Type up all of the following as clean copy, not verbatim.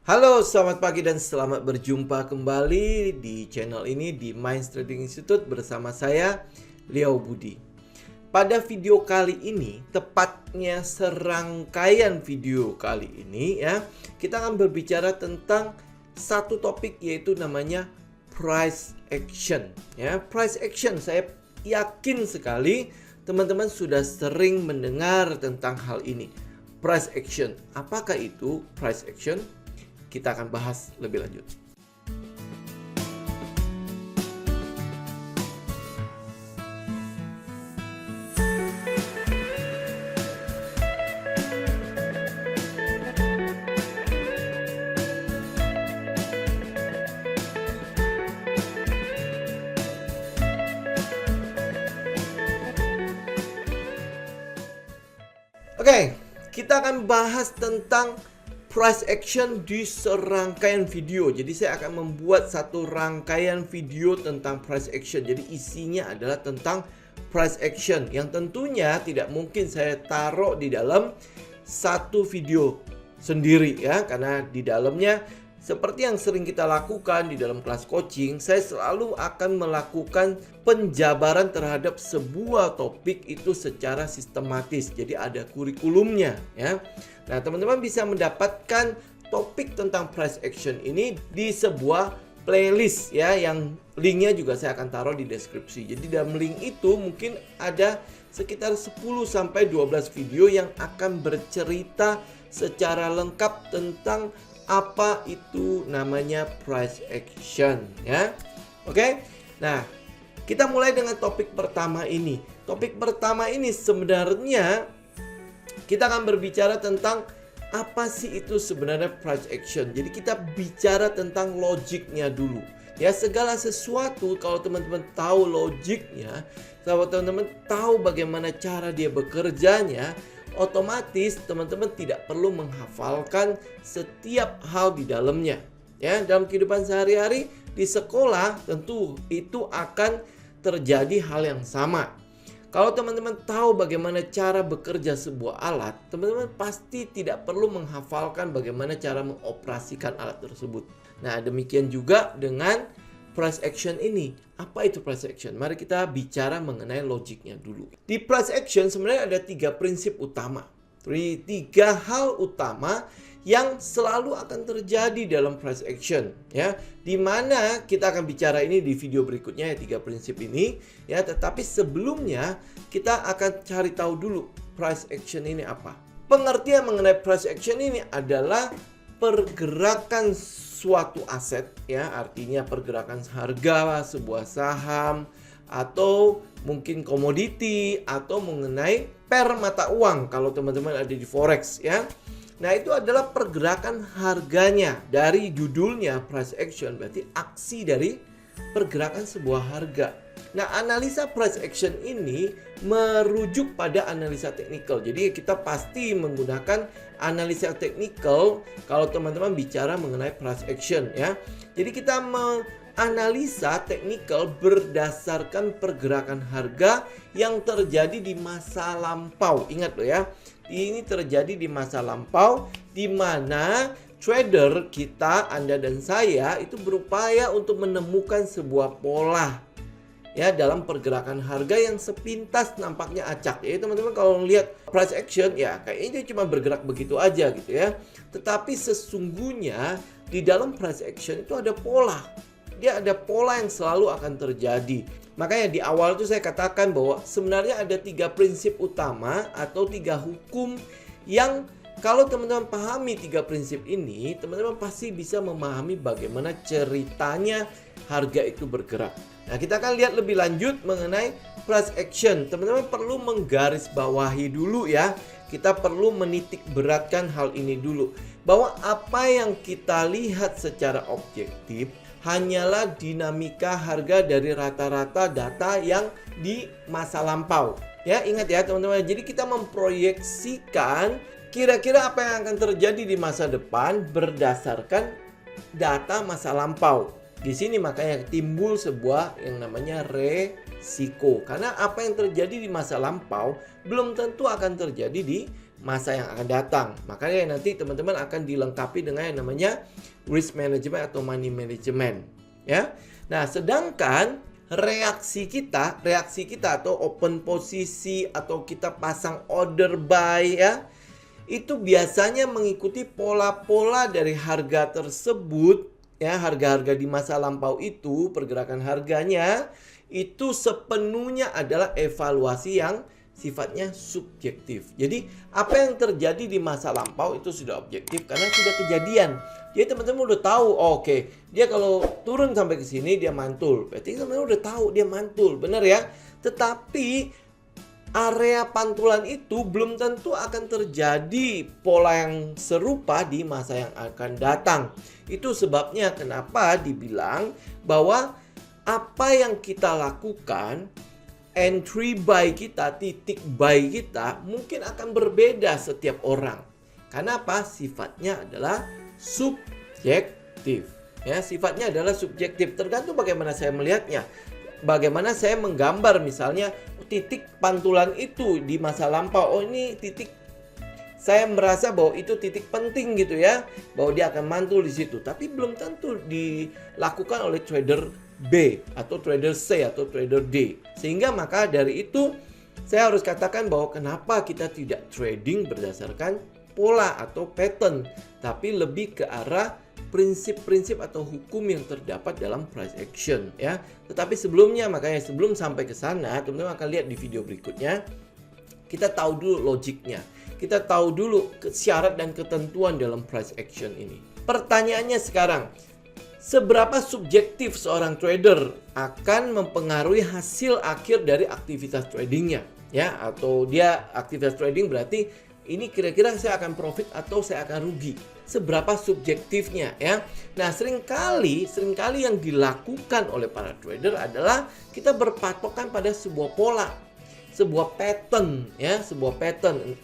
Halo, selamat pagi dan selamat berjumpa kembali di channel ini di Minds Trading Institute bersama saya, Liao Budi. Pada video kali ini, tepatnya serangkaian video kali ini ya, kita akan berbicara tentang satu topik yaitu namanya price action. Ya, price action saya yakin sekali teman-teman sudah sering mendengar tentang hal ini. Price action, apakah itu price action? Kita akan bahas lebih lanjut. Oke, kita akan bahas tentang price action di serangkaian video. Jadi saya akan membuat satu rangkaian video tentang price action. Jadi isinya adalah tentang price action yang tentunya tidak mungkin saya taruh di dalam satu video sendiri ya, karena di dalamnya seperti yang sering kita lakukan di dalam kelas coaching, saya selalu akan melakukan penjabaran terhadap sebuah topik itu secara sistematis. Jadi ada kurikulumnya ya. Nah, teman-teman bisa mendapatkan topik tentang price action ini di sebuah playlist ya, yang linknya juga saya akan taruh di deskripsi. Jadi dalam link itu mungkin ada sekitar 10 sampai 12 video yang akan bercerita secara lengkap tentang apa itu namanya price action ya. Oke. Nah, kita mulai dengan topik pertama ini. Topik pertama ini sebenarnya kita akan berbicara tentang apa sih itu sebenarnya price action. Jadi kita bicara tentang logiknya dulu. Ya, segala sesuatu kalau teman-teman tahu logiknya, kalau teman-teman tahu bagaimana cara dia bekerjanya, otomatis teman-teman tidak perlu menghafalkan setiap hal di dalamnya. Ya, dalam kehidupan sehari-hari di sekolah tentu itu akan terjadi hal yang sama. Kalau teman-teman tahu bagaimana cara bekerja sebuah alat, teman-teman pasti tidak perlu menghafalkan bagaimana cara mengoperasikan alat tersebut. Nah, demikian juga dengan price action ini. Apa itu price action? Mari kita bicara mengenai logiknya dulu. Di price action sebenarnya ada 3 prinsip utama. 3 hal utama yang selalu akan terjadi dalam price action ya, dimana kita akan bicara ini di video berikutnya ya, 3 prinsip ini ya. Tetapi sebelumnya kita akan cari tahu dulu price action ini apa. Pengertian mengenai price action ini adalah pergerakan suatu aset ya, artinya pergerakan harga sebuah saham atau mungkin komoditi atau mengenai per mata uang kalau teman-teman ada di forex ya. Nah, itu adalah pergerakan harganya. Dari judulnya price action berarti aksi dari pergerakan sebuah harga. Nah, analisa price action ini merujuk pada analisa teknikal. Jadi kita pasti menggunakan analisa teknikal kalau teman-teman bicara mengenai price action ya. Jadi kita menganalisa teknikal berdasarkan pergerakan harga yang terjadi di masa lampau. Ingat loh ya, ini terjadi di masa lampau di mana trader kita, Anda dan saya itu berupaya untuk menemukan sebuah pola ya dalam pergerakan harga yang sepintas nampaknya acak. Ya teman-teman, kalau melihat price action ya kayaknya dia cuma bergerak begitu aja gitu ya. Tetapi sesungguhnya di dalam price action itu ada pola. Dia ada pola yang selalu akan terjadi. Makanya di awal itu saya katakan bahwa sebenarnya ada 3 prinsip utama atau 3 hukum yang kalau teman-teman pahami 3 prinsip ini, teman-teman pasti bisa memahami bagaimana ceritanya harga itu bergerak. Nah, kita akan lihat lebih lanjut mengenai price action. Teman-teman perlu menggarisbawahi dulu ya. Kita perlu menitik beratkan hal ini dulu. Bahwa apa yang kita lihat secara objektif hanyalah dinamika harga dari rata-rata data yang di masa lampau. Ya, ingat ya teman-teman. Jadi kita memproyeksikan kira-kira apa yang akan terjadi di masa depan berdasarkan data masa lampau. Di sini makanya timbul sebuah yang namanya resiko. Karena apa yang terjadi di masa lampau belum tentu akan terjadi di masa yang akan datang. Makanya nanti teman-teman akan dilengkapi dengan yang namanya risk management atau money management, ya. Nah, sedangkan reaksi kita atau open posisi atau kita pasang order buy, ya, itu biasanya mengikuti pola-pola dari harga tersebut, ya. Harga-harga di masa lampau itu, pergerakan harganya itu sepenuhnya adalah evaluasi yang sifatnya subjektif. Jadi apa yang terjadi di masa lampau itu sudah objektif karena sudah kejadian. Jadi teman-teman udah tahu, oke, dia kalau turun sampai ke sini dia mantul. Berarti teman-teman udah tahu dia mantul, benar ya? Tetapi area pantulan itu belum tentu akan terjadi pola yang serupa di masa yang akan datang. Itu sebabnya kenapa dibilang bahwa apa yang kita lakukan, entry buy kita, titik buy kita mungkin akan berbeda setiap orang. Karena apa? Sifatnya adalah subjektif. Ya, sifatnya adalah subjektif. Tergantung bagaimana saya melihatnya. Bagaimana saya menggambar misalnya titik pantulan itu di masa lampau. Oh, ini titik, saya merasa bahwa itu titik penting gitu ya, bahwa dia akan mantul di situ. Tapi belum tentu dilakukan oleh trader B atau trader C atau trader D. Sehingga maka dari itu saya harus katakan bahwa kenapa kita tidak trading berdasarkan pola atau pattern, tapi lebih ke arah prinsip-prinsip atau hukum yang terdapat dalam price action, ya. Tetapi sebelumnya, makanya sebelum sampai ke sana, teman-teman akan lihat di video berikutnya, kita tahu dulu logiknya. Kita tahu dulu syarat dan ketentuan dalam price action ini. Pertanyaannya sekarang, seberapa subjektif seorang trader akan mempengaruhi hasil akhir dari aktivitas tradingnya, ya? Atau dia aktivitas trading berarti ini kira-kira saya akan profit atau saya akan rugi. Seberapa subjektifnya, ya? Nah, seringkali yang dilakukan oleh para trader adalah kita berpatokan pada sebuah pola, sebuah pattern, ya, sebuah pattern.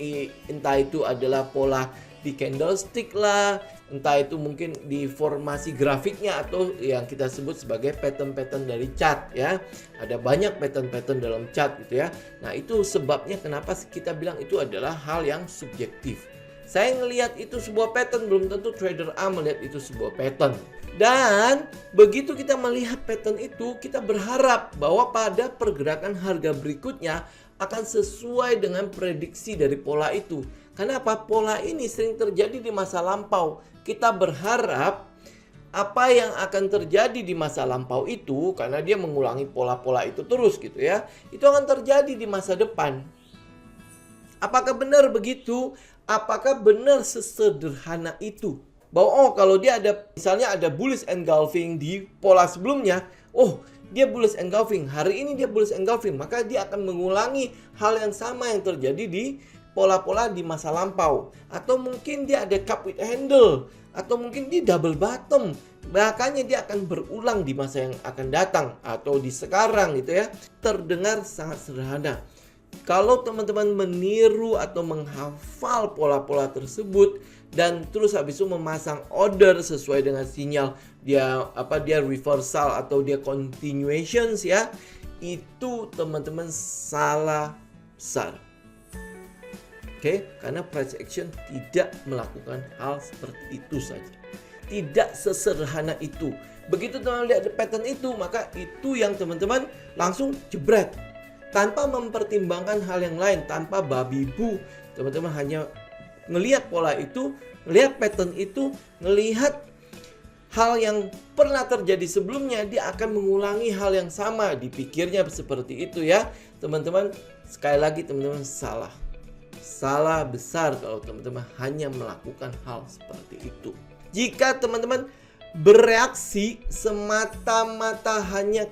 Entah itu adalah pola di candlestick lah, entah itu mungkin di formasi grafiknya atau yang kita sebut sebagai pattern-pattern dari chart, ya. Ada banyak pattern-pattern dalam chart gitu ya. Nah, itu sebabnya kenapa kita bilang itu adalah hal yang subjektif. Saya ngelihat itu sebuah pattern, belum tentu trader A melihat itu sebuah pattern. Dan begitu kita melihat pattern itu, kita berharap bahwa pada pergerakan harga berikutnya akan sesuai dengan prediksi dari pola itu. Karena apa? Pola ini sering terjadi di masa lampau. Kita berharap apa yang akan terjadi di masa lampau itu, karena dia mengulangi pola-pola itu terus gitu ya, itu akan terjadi di masa depan. Apakah benar begitu? Apakah benar sesederhana itu? Bahwa kalau dia ada, misalnya ada bullish engulfing di pola sebelumnya, dia bullish engulfing, hari ini dia bullish engulfing, maka dia akan mengulangi hal yang sama yang terjadi di pola-pola di masa lampau. Atau mungkin dia ada cup with handle, atau mungkin dia double bottom, makanya dia akan berulang di masa yang akan datang atau di sekarang gitu ya. Terdengar sangat sederhana. Kalau teman-teman meniru atau menghafal pola-pola tersebut dan terus habis itu memasang order sesuai dengan sinyal dia reversal atau dia continuations, ya, itu teman-teman salah besar. Oke, karena price action tidak melakukan hal seperti itu saja. Tidak sesederhana itu. Begitu teman-teman lihat pattern itu, maka itu yang teman-teman langsung jebret. Tanpa mempertimbangkan hal yang lain, tanpa babi bu. Teman-teman hanya ngelihat pola itu, ngelihat pattern itu, ngelihat hal yang pernah terjadi sebelumnya, dia akan mengulangi hal yang sama. Dipikirnya seperti itu, ya. Teman-teman, sekali lagi teman-teman salah. Salah besar kalau teman-teman hanya melakukan hal seperti itu. Jika teman-teman bereaksi semata-mata hanya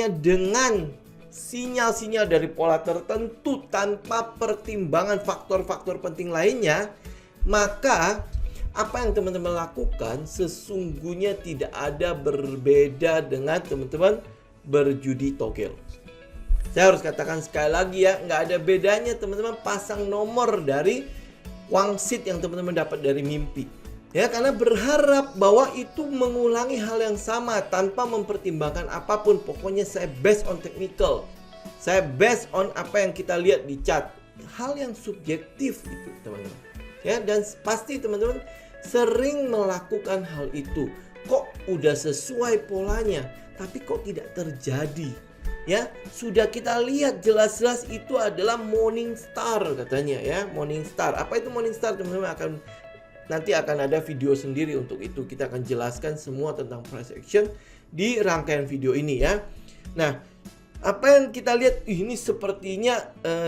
dengan sinyal-sinyal dari pola tertentu tanpa pertimbangan faktor-faktor penting lainnya, maka apa yang teman-teman lakukan sesungguhnya tidak ada berbeda dengan teman-teman berjudi togel. Saya harus katakan sekali lagi, ya, nggak ada bedanya teman-teman pasang nomor dari wangsit yang teman-teman dapat dari mimpi. Ya, karena berharap bahwa itu mengulangi hal yang sama tanpa mempertimbangkan apapun. Pokoknya saya based on technical. Saya based on apa yang kita lihat di chart. hal yang subjektif gitu, teman-teman. Ya, dan pasti teman-teman sering melakukan hal itu. Kok udah sesuai polanya, tapi kok tidak terjadi? Ya, sudah kita lihat jelas-jelas itu adalah Morning Star katanya ya, Morning Star. Apa itu Morning Star, teman-teman? Nanti akan ada video sendiri untuk itu. Kita akan jelaskan semua tentang price action di rangkaian video ini ya. Nah, apa yang kita lihat ini sepertinya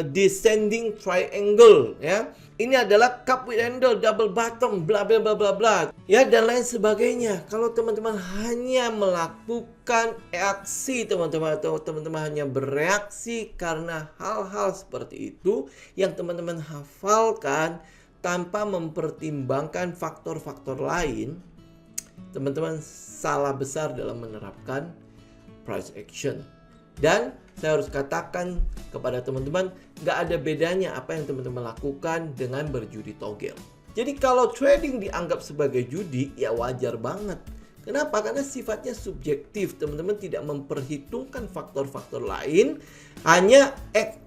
descending triangle ya. Ini adalah cup with handle, double bottom, bla bla bla bla bla ya, dan lain sebagainya. Kalau teman-teman hanya melakukan aksi, teman-teman, atau teman-teman hanya bereaksi karena hal-hal seperti itu yang teman-teman hafalkan tanpa mempertimbangkan faktor-faktor lain, teman-teman salah besar dalam menerapkan price action. Dan saya harus katakan kepada teman-teman, gak ada bedanya apa yang teman-teman lakukan dengan berjudi togel. Jadi kalau trading dianggap sebagai judi, ya wajar banget. Kenapa? Karena sifatnya subjektif. Teman-teman tidak memperhitungkan faktor-faktor lain, hanya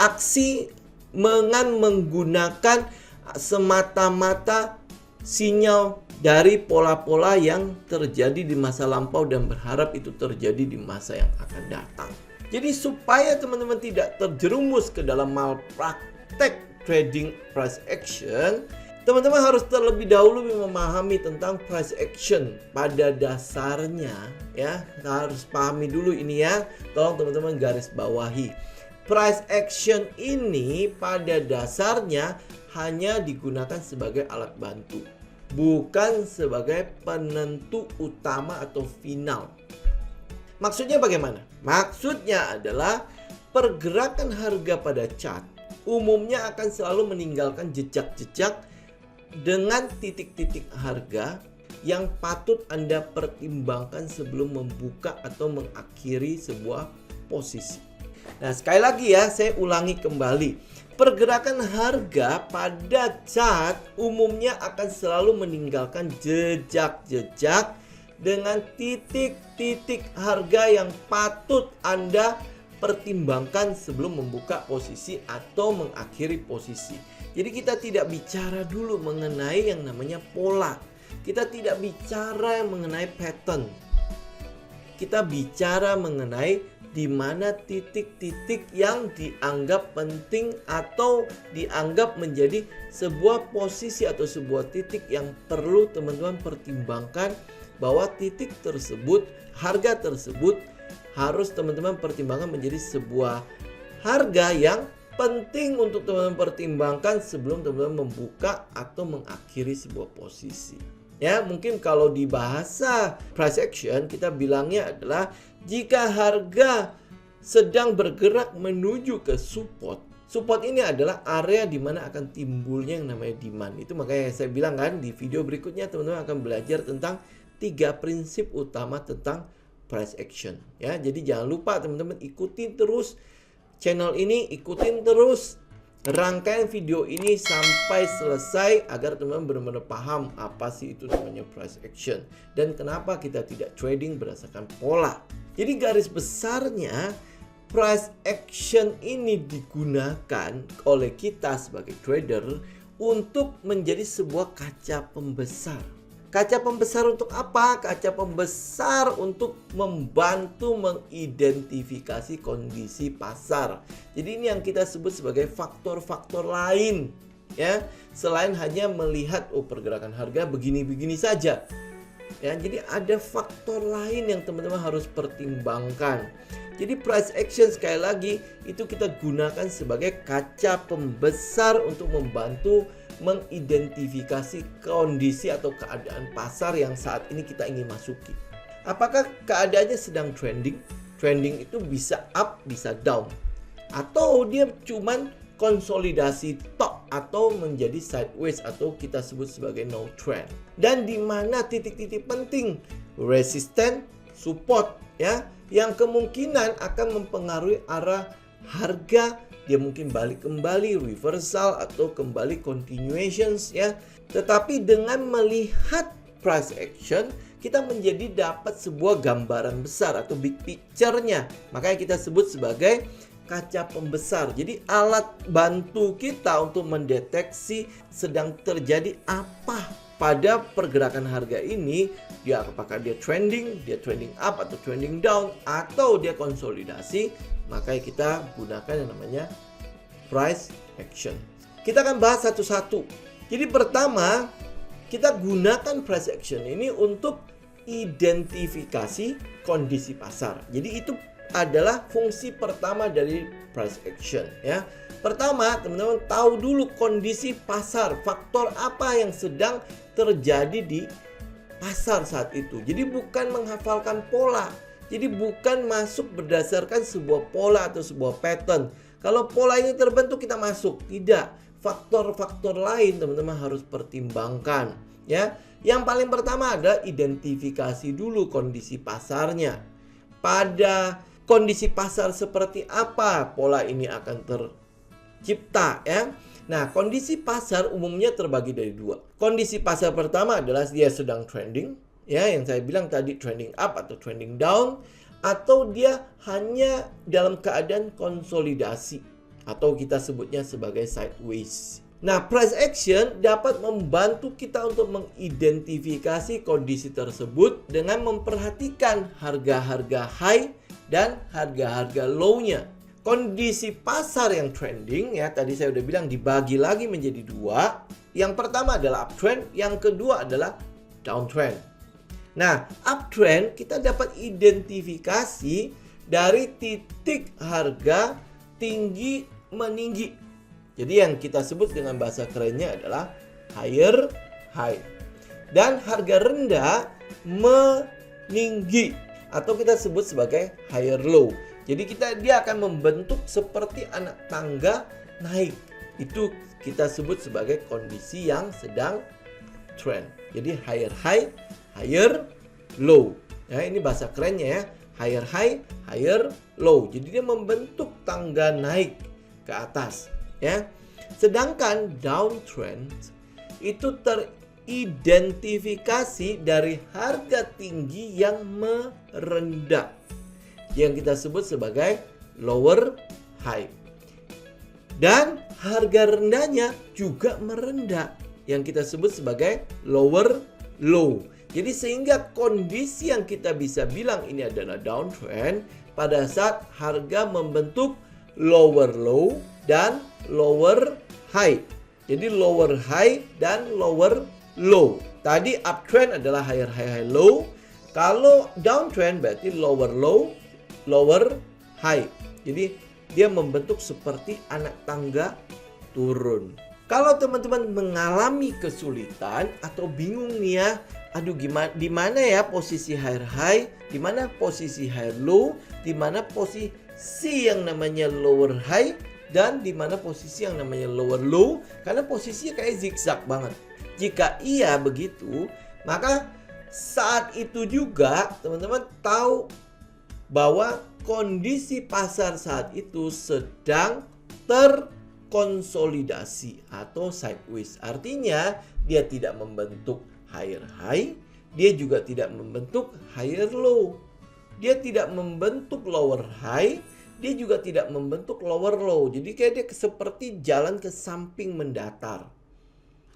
aksi dengan menggunakan semata-mata sinyal dari pola-pola yang terjadi di masa lampau dan berharap itu terjadi di masa yang akan datang. Jadi supaya teman-teman tidak terjerumus ke dalam malpraktek trading price action, teman-teman harus terlebih dahulu memahami tentang price action pada dasarnya ya. Kita harus pahami dulu ini ya. Tolong teman-teman garis bawahi. Price action ini pada dasarnya hanya digunakan sebagai alat bantu, bukan sebagai penentu utama atau final. Maksudnya bagaimana? Maksudnya adalah pergerakan harga pada chart umumnya akan selalu meninggalkan jejak-jejak dengan titik-titik harga yang patut Anda pertimbangkan sebelum membuka atau mengakhiri sebuah posisi. Nah, sekali lagi ya, saya ulangi kembali. Pergerakan harga pada chart umumnya akan selalu meninggalkan jejak-jejak dengan titik-titik harga yang patut Anda pertimbangkan sebelum membuka posisi atau mengakhiri posisi. Jadi kita tidak bicara dulu mengenai yang namanya pola. Kita tidak bicara mengenai pattern. Kita bicara mengenai di mana titik-titik yang dianggap penting atau dianggap menjadi sebuah posisi atau sebuah titik yang perlu teman-teman pertimbangkan, bahwa titik tersebut, harga tersebut harus teman-teman pertimbangkan menjadi sebuah harga yang penting untuk teman-teman pertimbangkan sebelum teman-teman membuka atau mengakhiri sebuah posisi. Ya, mungkin kalau di bahasa price action kita bilangnya adalah jika harga sedang bergerak menuju ke support. Support ini adalah area di mana akan timbulnya yang namanya demand. Itu makanya saya bilang kan di video berikutnya teman-teman akan belajar tentang 3 prinsip utama tentang price action ya. Jadi jangan lupa teman-teman ikutin terus channel ini, ikutin terus rangkaian video ini sampai selesai agar teman-teman benar-benar paham apa sih itu namanya price action dan kenapa kita tidak trading berdasarkan pola. Jadi garis besarnya price action ini digunakan oleh kita sebagai trader untuk menjadi sebuah kaca pembesar. Kaca pembesar untuk apa? Kaca pembesar untuk membantu mengidentifikasi kondisi pasar. Jadi ini yang kita sebut sebagai faktor-faktor lain ya, selain hanya melihat pergerakan harga begini-begini saja. Ya, jadi ada faktor lain yang teman-teman harus pertimbangkan. Jadi price action sekali lagi itu kita gunakan sebagai kaca pembesar untuk membantu mengidentifikasi kondisi atau keadaan pasar yang saat ini kita ingin masuki. Apakah keadaannya sedang trending? Trending itu bisa up, bisa down. Atau dia cuman konsolidasi top atau menjadi sideways atau kita sebut sebagai no trend. Dan di mana titik-titik penting, resisten, support ya, yang kemungkinan akan mempengaruhi arah harga. Dia mungkin balik kembali, reversal atau kembali continuations ya. Tetapi dengan melihat price action, kita menjadi dapat sebuah gambaran besar atau big picture-nya. Makanya kita sebut sebagai kaca pembesar. Jadi alat bantu kita untuk mendeteksi sedang terjadi apa pada pergerakan harga ini. Dia apakah dia trending up atau trending down, atau dia konsolidasi. Makanya kita gunakan yang namanya price action. Kita akan bahas satu-satu. Jadi pertama, kita gunakan price action ini untuk identifikasi kondisi pasar. Jadi itu adalah fungsi pertama dari price action ya. Pertama, teman-teman tahu dulu kondisi pasar, faktor apa yang sedang terjadi di pasar saat itu. Jadi bukan menghafalkan pola. Jadi bukan masuk berdasarkan sebuah pola atau sebuah pattern. Kalau pola ini terbentuk kita masuk, tidak. Faktor-faktor lain teman-teman harus pertimbangkan ya. Yang paling pertama adalah identifikasi dulu kondisi pasarnya. Pada kondisi pasar seperti apa pola ini akan tercipta ya. Nah, kondisi pasar umumnya terbagi dari dua. Kondisi pasar pertama adalah dia sedang trending ya, yang saya bilang tadi trending up atau trending down, atau dia hanya dalam keadaan konsolidasi atau kita sebutnya sebagai sideways. Nah, price action dapat membantu kita untuk mengidentifikasi kondisi tersebut dengan memperhatikan harga-harga high dan harga-harga low-nya. Kondisi pasar yang trending ya, tadi saya udah bilang dibagi lagi menjadi dua. Yang pertama adalah uptrend, yang kedua adalah downtrend. Nah, uptrend kita dapat identifikasi dari titik harga tinggi meninggi. Jadi yang kita sebut dengan bahasa kerennya adalah higher high. Dan harga rendah meninggi atau kita sebut sebagai higher low. Jadi dia akan membentuk seperti anak tangga naik. Itu kita sebut sebagai kondisi yang sedang trend. Jadi higher high, higher low. Ya, ini bahasa kerennya ya. Higher high, higher low. Jadi dia membentuk tangga naik ke atas. Ya, sedangkan downtrend itu teridentifikasi dari harga tinggi yang merendah, yang kita sebut sebagai lower high, dan harga rendahnya juga merendah, yang kita sebut sebagai lower low. Jadi sehingga kondisi yang kita bisa bilang ini adalah downtrend pada saat harga membentuk lower low dan lower high. Jadi lower high dan lower low. Tadi uptrend adalah higher high, high low. Kalau downtrend berarti lower low, lower high. Jadi dia membentuk seperti anak tangga turun. Kalau teman-teman mengalami kesulitan atau bingung nih ya, aduh gimana, di mana ya posisi higher high, di mana posisi higher low, di mana posisi yang namanya lower high, dan di mana posisi yang namanya lower low, karena posisinya kayak zigzag banget. Jika iya begitu, maka saat itu juga teman-teman tahu bahwa kondisi pasar saat itu sedang terkonsolidasi atau sideways. Artinya dia tidak membentuk higher high, dia juga tidak membentuk higher low. Dia tidak membentuk lower high, dia juga tidak membentuk lower low. Jadi kayak dia seperti jalan ke samping mendatar.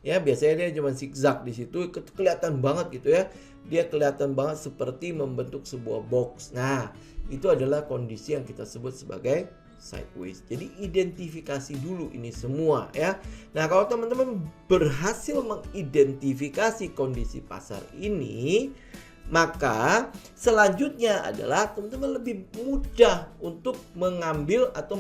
Ya, biasanya dia cuma zigzag di situ, kelihatan banget gitu ya. Dia kelihatan banget seperti membentuk sebuah box. Nah, itu adalah kondisi yang kita sebut sebagai sideways. Jadi identifikasi dulu ini semua ya. Nah, kalau teman-teman berhasil mengidentifikasi kondisi pasar ini, maka selanjutnya adalah teman-teman lebih mudah untuk mengambil atau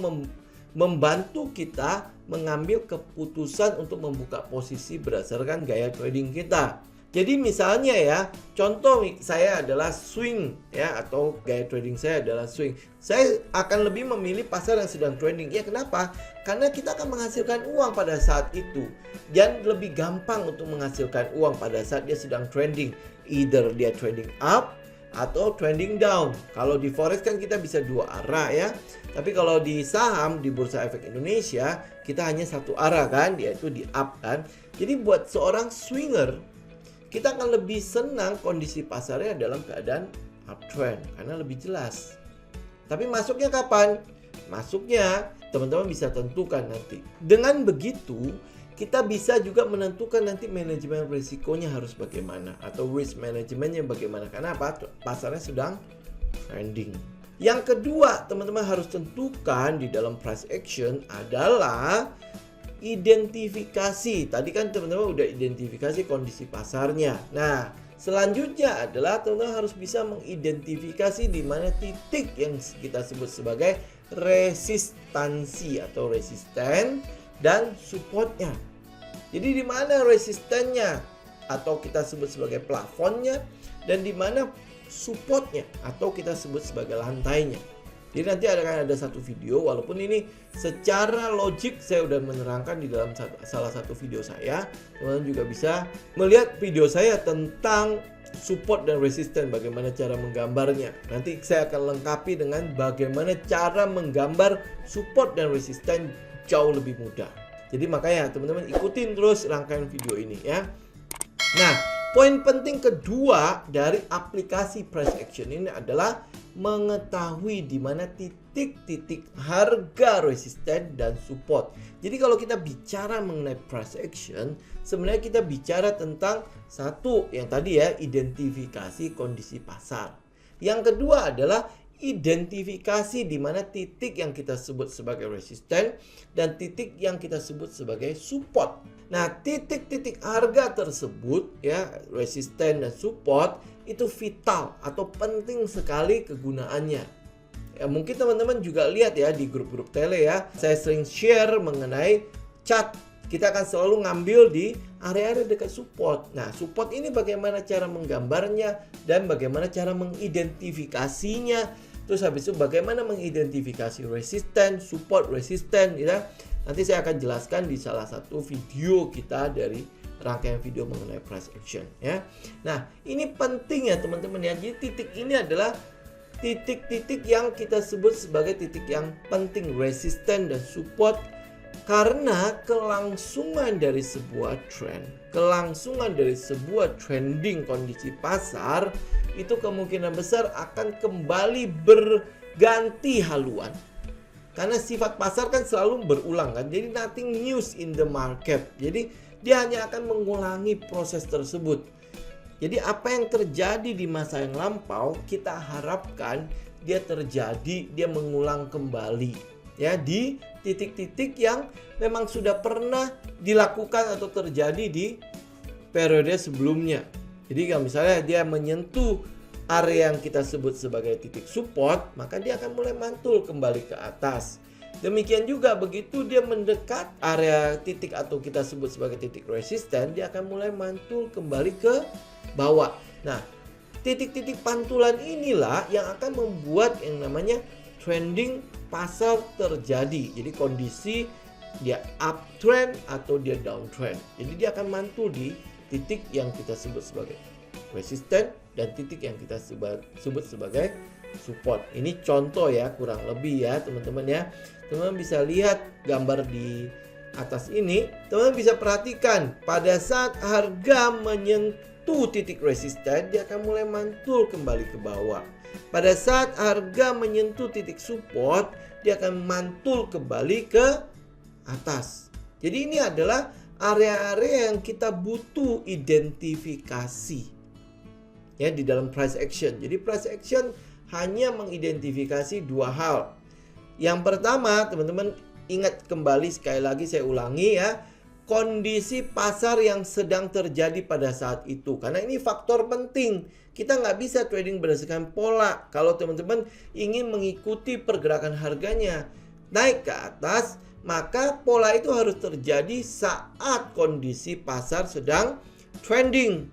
membantu kita mengambil keputusan untuk membuka posisi berdasarkan gaya trading kita. Jadi misalnya ya, contoh saya adalah swing ya, atau gaya trading saya adalah swing. Saya akan lebih memilih pasar yang sedang trending. Ya, kenapa? Karena kita akan menghasilkan uang pada saat itu. Dan lebih gampang untuk menghasilkan uang pada saat dia sedang trending. Either dia trending up atau trending down. Kalau di forex kan kita bisa dua arah ya. Tapi kalau di saham di Bursa Efek Indonesia kita hanya satu arah kan, yaitu di up kan. Jadi buat seorang swinger, kita akan lebih senang kondisi pasarnya dalam keadaan uptrend karena lebih jelas. Tapi masuknya kapan? masuknya, teman-teman bisa tentukan nanti. Dengan begitu, kita bisa juga menentukan nanti manajemen risikonya harus bagaimana, atau risk manajemennya bagaimana. Karena apa? Pasarnya sedang trending. Yang kedua, teman-teman harus tentukan di dalam price action adalah identifikasi. Tadi kan teman-teman udah identifikasi kondisi pasarnya. Nah, selanjutnya adalah teman-teman harus bisa mengidentifikasi di mana titik yang kita sebut sebagai resistansi atau resisten dan supportnya. Jadi di mana resistennya atau kita sebut sebagai plafonnya, dan di mana supportnya atau kita sebut sebagai lantainya. Jadi nanti akan ada satu video, walaupun ini secara logik saya udah menerangkan di dalam salah satu video saya. Teman-teman juga bisa melihat video saya tentang support dan resisten, bagaimana cara menggambarnya. Nanti saya akan lengkapi dengan bagaimana cara menggambar support dan resisten jauh lebih mudah. Jadi makanya teman-teman ikutin terus rangkaian video ini ya. Nah, poin penting kedua dari aplikasi price action ini adalah mengetahui di mana titik-titik harga resisten dan support. Jadi kalau kita bicara mengenai price action, sebenarnya kita bicara tentang satu yang tadi ya, identifikasi kondisi pasar. Yang kedua adalah identifikasi di mana titik yang kita sebut sebagai resisten dan titik yang kita sebut sebagai support. Nah, titik-titik harga tersebut ya, resisten dan support itu vital atau penting sekali kegunaannya. Ya, mungkin teman-teman juga lihat ya di grup-grup tele ya, saya sering share mengenai chart. Kita akan selalu ngambil di area-area dekat support. Nah, support ini bagaimana cara menggambarnya dan bagaimana cara mengidentifikasinya. Terus habis itu bagaimana mengidentifikasi resisten, support, resisten ya. Nanti saya akan jelaskan di salah satu video kita dari rangkaian video mengenai price action ya. Nah, ini penting ya teman-teman ya. Jadi titik ini adalah titik-titik yang kita sebut sebagai titik yang penting, resisten dan support, karena kelangsungan dari sebuah trend, kelangsungan dari sebuah trending kondisi pasar itu kemungkinan besar akan kembali berganti haluan. Karena sifat pasar kan selalu berulang kan. Jadi nothing news in the market. Jadi dia hanya akan mengulangi proses tersebut. Jadi apa yang terjadi di masa yang lampau, kita harapkan dia terjadi, dia mengulang kembali ya di titik-titik yang memang sudah pernah dilakukan atau terjadi di periode sebelumnya. Jadi kalau misalnya dia menyentuh area yang kita sebut sebagai titik support, maka dia akan mulai mantul kembali ke atas. Demikian juga begitu dia mendekat area titik atau kita sebut sebagai titik resisten, dia akan mulai mantul kembali ke bawah. Nah, titik-titik pantulan inilah yang akan membuat yang namanya trending pasar terjadi. Jadi kondisi dia uptrend atau dia downtrend. Jadi dia akan mantul di titik yang kita sebut sebagai resisten dan titik yang kita sebut sebagai support. Ini contoh ya, kurang lebih ya teman-teman ya. Teman-teman bisa lihat gambar di atas ini. Teman-teman bisa perhatikan pada saat harga menyentuh titik resisten, dia akan mulai mantul kembali ke bawah. Pada saat harga menyentuh titik support, dia akan mantul kembali ke atas. Jadi ini adalah area-area yang kita butuh identifikasi ya di dalam price action. Jadi price action hanya mengidentifikasi dua hal. Yang pertama, teman-teman ingat kembali, sekali lagi saya ulangi ya, kondisi pasar yang sedang terjadi pada saat itu. Karena ini faktor penting. Kita nggak bisa trading berdasarkan pola. Kalau teman-teman ingin mengikuti pergerakan harganya naik ke atas, maka pola itu harus terjadi saat kondisi pasar sedang trending.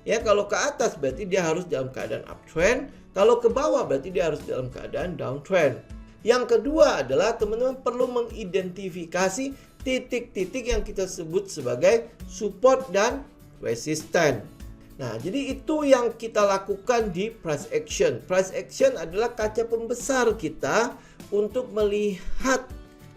Ya, kalau ke atas berarti dia harus dalam keadaan uptrend, kalau ke bawah berarti dia harus dalam keadaan downtrend. Yang kedua adalah teman-teman perlu mengidentifikasi titik-titik yang kita sebut sebagai support dan resisten. Nah, jadi itu yang kita lakukan di price action. Price action adalah kaca pembesar kita untuk melihat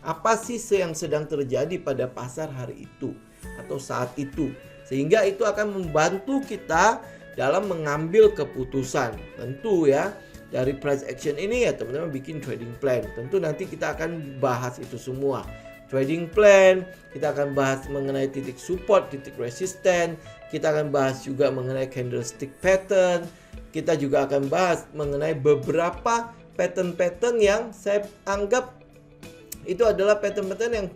apa sih yang sedang terjadi pada pasar hari itu atau saat itu. Sehingga itu akan membantu kita dalam mengambil keputusan. Tentu ya, dari price action ini ya teman-teman bikin trading plan. Tentu nanti kita akan bahas itu semua. Trading plan, kita akan bahas mengenai titik support, titik resisten, kita akan bahas juga mengenai candlestick pattern, kita juga akan bahas mengenai beberapa pattern-pattern yang saya anggap itu adalah pattern-pattern yang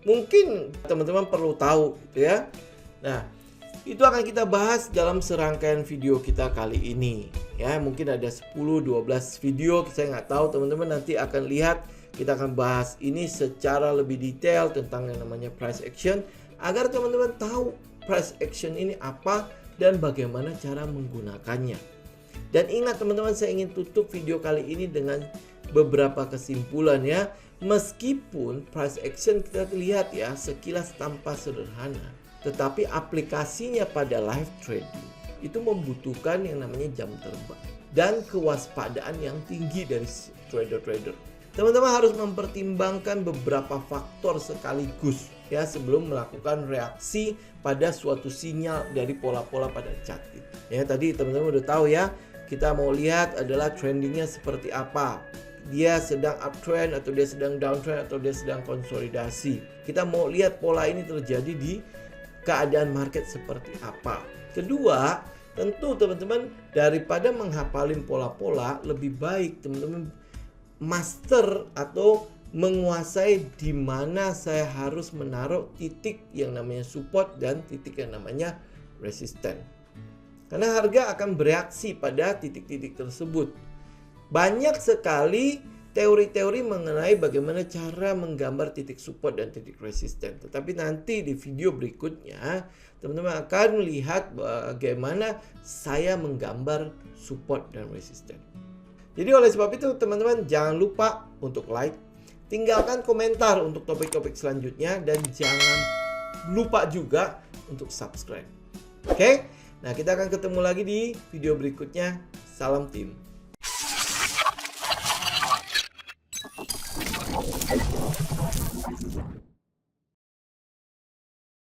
mungkin teman-teman perlu tahu gitu ya. Nah, itu akan kita bahas dalam serangkaian video kita kali ini. Ya, mungkin ada 10-12 video, saya nggak tahu teman-teman nanti akan lihat. Kita akan bahas ini secara lebih detail tentang yang namanya price action agar teman-teman tahu price action ini apa dan bagaimana cara menggunakannya. Dan ingat teman-teman, saya ingin tutup video kali ini dengan beberapa kesimpulan ya. Meskipun price action kita lihat ya sekilas tampak sederhana, tetapi aplikasinya pada live trading itu membutuhkan yang namanya jam terbang dan kewaspadaan yang tinggi dari trader-trader. Teman-teman harus mempertimbangkan beberapa faktor sekaligus ya sebelum melakukan reaksi pada suatu sinyal dari pola-pola pada chart itu. Ya, tadi teman-teman udah tahu ya, kita mau lihat adalah trendingnya seperti apa. Dia sedang uptrend atau dia sedang downtrend atau dia sedang konsolidasi. Kita mau lihat pola ini terjadi di keadaan market seperti apa. Kedua, tentu teman-teman daripada menghafalin pola-pola, lebih baik teman-teman master atau menguasai di mana saya harus menaruh titik yang namanya support dan titik yang namanya resisten. Karena harga akan bereaksi pada titik-titik tersebut. Banyak sekali teori-teori mengenai bagaimana cara menggambar titik support dan titik resisten. Tetapi nanti di video berikutnya, teman-teman akan melihat bagaimana saya menggambar support dan resisten. Jadi oleh sebab itu teman-teman jangan lupa untuk like, tinggalkan komentar untuk topik-topik selanjutnya, dan jangan lupa juga untuk subscribe. Oke? Nah, kita akan ketemu lagi di video berikutnya. Salam tim.